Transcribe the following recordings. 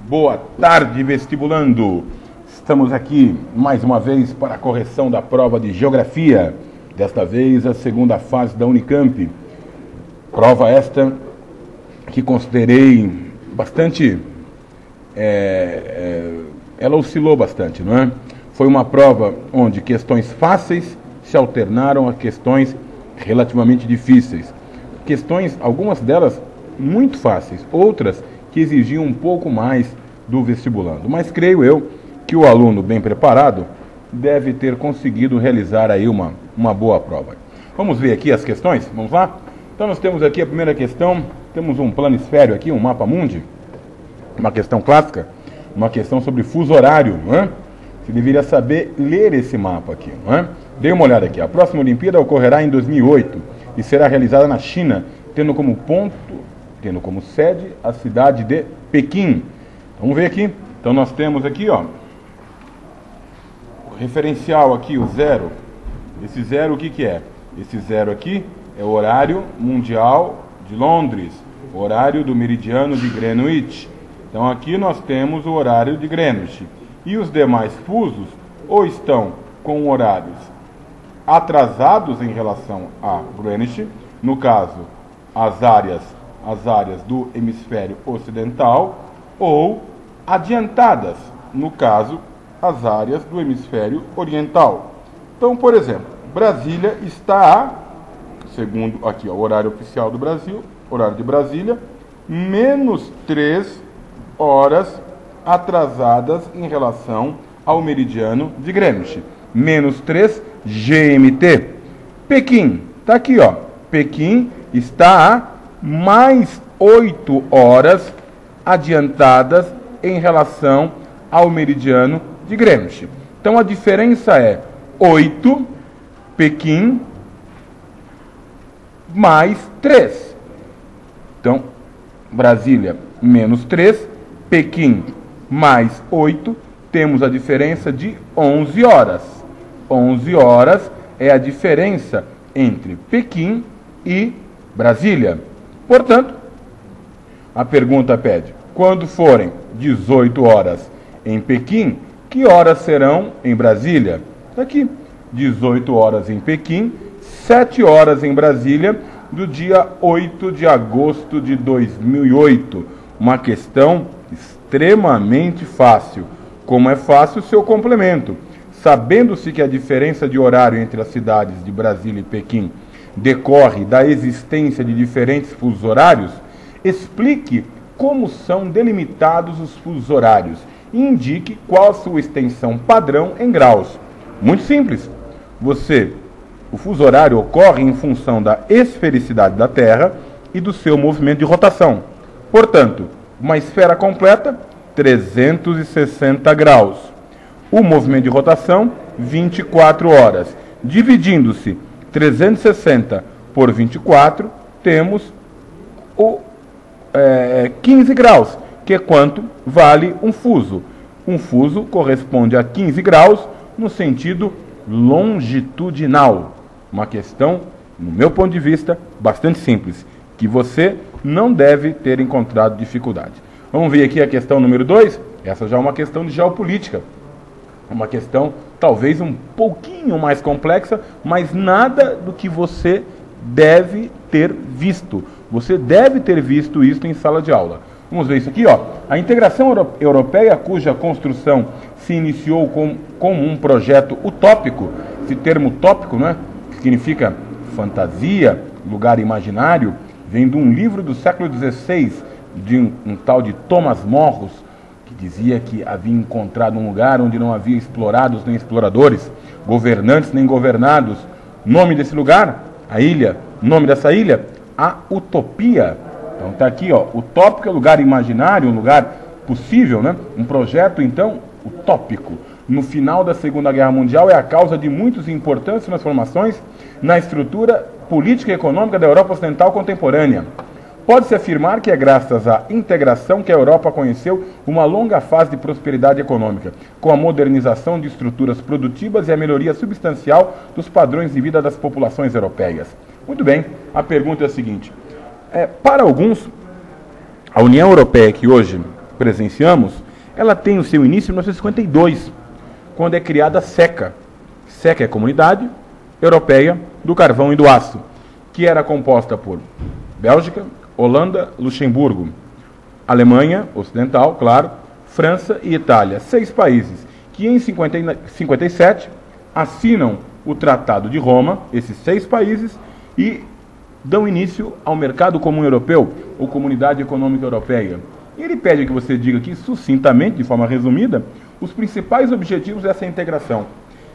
Boa tarde, vestibulando! Estamos aqui mais uma vez para a correção da prova de Geografia, desta vez a segunda fase da Unicamp. Prova esta que considerei bastante... ela oscilou bastante, não é? Foi uma prova onde questões fáceis se alternaram a questões relativamente difíceis. Questões, algumas delas muito fáceis, outras que exigiam um pouco mais do vestibulando. Mas creio eu que o aluno bem preparado deve ter conseguido realizar aí uma boa prova. Vamos ver aqui as questões? Vamos lá? Então nós temos aqui a primeira questão, temos um planisfério aqui, um mapa mundi, uma questão clássica, uma questão sobre fuso horário, não é? Você deveria saber ler esse mapa aqui, não é? Dê uma olhada aqui. A próxima Olimpíada ocorrerá em 2008 e será realizada na China, tendo como sede a cidade de Pequim. Vamos ver aqui. Então nós temos aqui, ó, o referencial aqui, o zero. Esse zero o que é? Esse zero aqui é o horário mundial de Londres, o horário do meridiano de Greenwich. Então aqui nós temos o horário de Greenwich. E os demais fusos ou estão com horários atrasados em relação a Greenwich, no caso, as áreas do hemisfério ocidental, ou adiantadas, no caso, as áreas do hemisfério oriental. Então, por exemplo, Brasília está, segundo aqui, ó, o horário oficial do Brasil, horário de Brasília, menos 3 horas atrasadas em relação ao meridiano de Greenwich. Menos 3 GMT. Pequim, está aqui, ó. Pequim está a mais 8 horas adiantadas em relação ao meridiano de Greenwich. Então a diferença é 8, Pequim, mais 3. Então, Brasília, menos 3, Pequim, mais 8, temos a diferença de 11 horas. 11 horas é a diferença entre Pequim e Brasília. Portanto, a pergunta pede, quando forem 18 horas em Pequim, que horas serão em Brasília? Está aqui, 18 horas em Pequim, 7 horas em Brasília, do dia 8 de agosto de 2008. Uma questão extremamente fácil. Como é fácil o seu complemento? Sabendo-se que a diferença de horário entre as cidades de Brasília e Pequim decorre da existência de diferentes fusos horários, explique como são delimitados os fusos horários e indique qual a sua extensão padrão em graus. Muito simples. O fuso horário ocorre em função da esfericidade da Terra e do seu movimento de rotação. Portanto, uma esfera completa, 360 graus. O movimento de rotação, 24 horas. Dividindo-se 360 por 24, temos o 15 graus, que é quanto vale um fuso. Um fuso corresponde a 15 graus no sentido longitudinal. Uma questão, no meu ponto de vista, bastante simples, que você não deve ter encontrado dificuldade. Vamos ver aqui a questão número 2. Essa já é uma questão de geopolítica. Uma questão talvez um pouquinho mais complexa, mas nada do que você deve ter visto. Você deve ter visto isso em sala de aula. Vamos ver isso aqui, ó. A integração europeia, cuja construção se iniciou como um projeto utópico, esse termo utópico, né, que significa fantasia, lugar imaginário, vem de um livro do século XVI, de um tal de Thomas Morros, que dizia que havia encontrado um lugar onde não havia explorados nem exploradores, governantes nem governados. Nome desse lugar? A ilha. Nome dessa ilha? A Utopia. Então está aqui, ó, utópico é lugar imaginário, um lugar possível, né? Um projeto, então, utópico. No final da Segunda Guerra Mundial é a causa de muitas importantes transformações na estrutura política e econômica da Europa Ocidental contemporânea. Pode-se afirmar que é graças à integração que a Europa conheceu uma longa fase de prosperidade econômica, com a modernização de estruturas produtivas e a melhoria substancial dos padrões de vida das populações europeias. Muito bem, a pergunta é a seguinte. Para alguns, a União Europeia, que hoje presenciamos, ela tem o seu início em 1952, quando é criada a SECA. SECA é a Comunidade Europeia do Carvão e do Aço, que era composta por Bélgica, Holanda, Luxemburgo, Alemanha Ocidental, claro, França e Itália. 6 países que em 57 assinam o Tratado de Roma, esses 6 países, e dão início ao Mercado Comum Europeu, ou Comunidade Econômica Europeia. E ele pede que você diga aqui, sucintamente, de forma resumida, os principais objetivos dessa integração.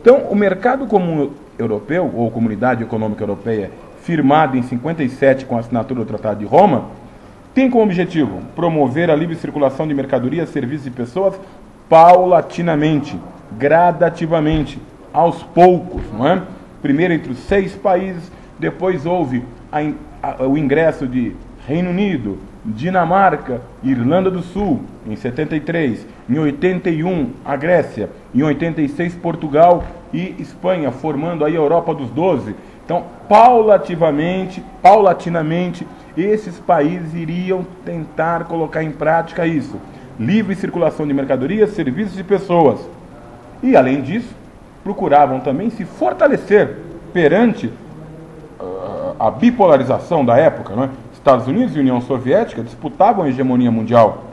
Então, o Mercado Comum Europeu, ou Comunidade Econômica Europeia, firmado em 57 com a assinatura do Tratado de Roma, tem como objetivo promover a livre circulação de mercadorias, serviços e pessoas paulatinamente, gradativamente, aos poucos, não é? Primeiro entre os 6 países, depois houve o ingresso de Reino Unido, Dinamarca, Irlanda do Sul, em 73, em 81 a Grécia, em 86 Portugal e Espanha, formando aí a Europa dos 12. Então, paulatinamente, esses países iriam tentar colocar em prática isso. Livre circulação de mercadorias, serviços e pessoas. E, além disso, procuravam também se fortalecer perante a bipolarização da época, né? Estados Unidos e União Soviética disputavam a hegemonia mundial.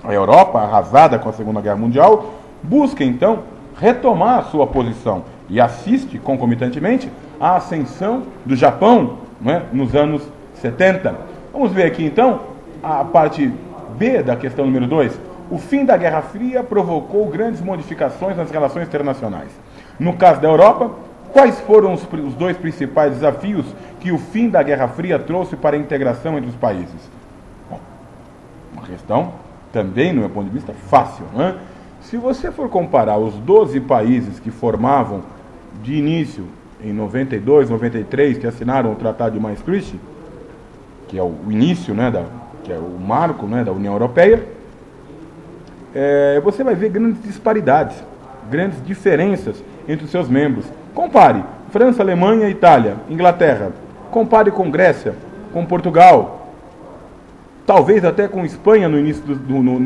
A Europa, arrasada com a Segunda Guerra Mundial, busca então retomar a sua posição e assiste concomitantemente à ascensão do Japão, né, nos anos 70. Vamos ver aqui então a parte B da questão número 2. O fim da Guerra Fria provocou grandes modificações nas relações internacionais. No caso da Europa, quais foram os 2 principais desafios que o fim da Guerra Fria trouxe para a integração entre os países? Bom, uma questão também, no meu ponto de vista, fácil, né? Se você for comparar os 12 países que formavam de início, em 92, 93, que assinaram o Tratado de Maastricht, que é o início, né, que é o marco, né, da União Europeia, você vai ver grandes disparidades, grandes diferenças entre os seus membros. Compare França, Alemanha, Itália, Inglaterra. Compare com Grécia, com Portugal, talvez até com Espanha no início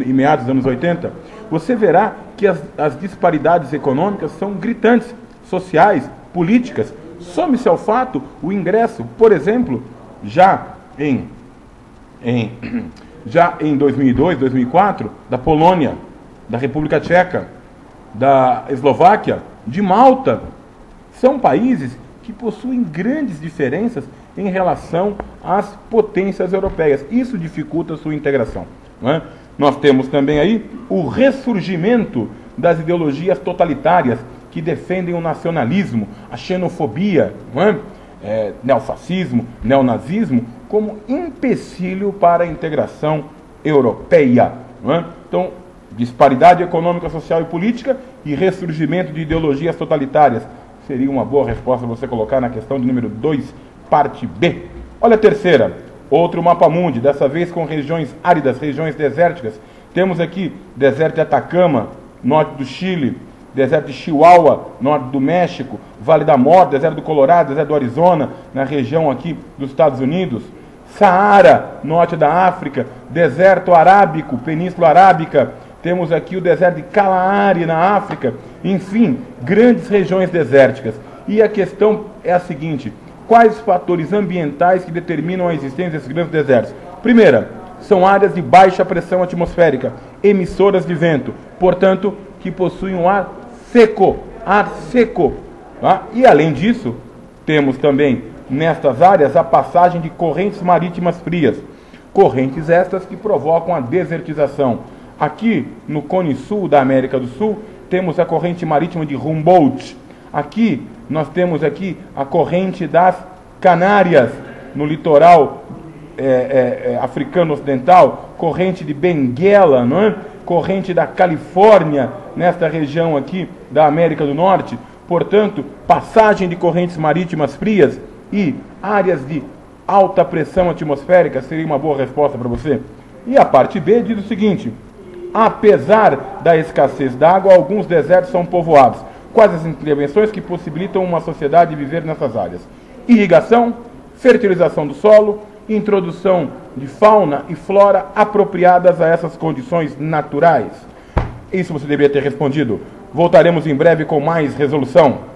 em meados dos anos 80. Você verá que as disparidades econômicas são gritantes, sociais, políticas. Some-se ao fato o ingresso, por exemplo, já em 2002, 2004, da Polônia, da República Tcheca, da Eslováquia, de Malta. São países que possuem grandes diferenças em relação às potências europeias. Isso dificulta a sua integração, não é? Nós temos também aí o ressurgimento das ideologias totalitárias que defendem o nacionalismo, a xenofobia, não é? Neofascismo, neonazismo, como empecilho para a integração europeia, não é? Então, disparidade econômica, social e política e ressurgimento de ideologias totalitárias. Seria uma boa resposta você colocar na questão de número 2, parte B. Olha a terceira, outro mapa mundi, dessa vez com regiões áridas, regiões desérticas. Temos aqui deserto de Atacama, norte do Chile, deserto de Chihuahua, norte do México, Vale da Morte, deserto do Colorado, deserto do Arizona, na região aqui dos Estados Unidos, Saara, norte da África, deserto arábico, Península Arábica, temos aqui o deserto de Kalahari na África, enfim, grandes regiões desérticas. E a questão é a seguinte: quais fatores ambientais que determinam a existência desses grandes desertos? Primeira, são áreas de baixa pressão atmosférica, emissoras de vento, portanto, que possuem um ar seco, tá? E além disso, temos também nestas áreas a passagem de correntes marítimas frias, correntes estas que provocam a desertização. Aqui no Cone Sul da América do Sul, temos a corrente marítima de Humboldt. Aqui, nós temos aqui a corrente das Canárias, no litoral africano ocidental, corrente de Benguela, não é? Corrente da Califórnia, nesta região aqui da América do Norte. Portanto, passagem de correntes marítimas frias e áreas de alta pressão atmosférica seria uma boa resposta para você. E a parte B diz o seguinte: apesar da escassez d'água, alguns desertos são povoados. Quais as intervenções que possibilitam uma sociedade viver nessas áreas? Irrigação, fertilização do solo, introdução de fauna e flora apropriadas a essas condições naturais? Isso você deveria ter respondido. Voltaremos em breve com mais resolução.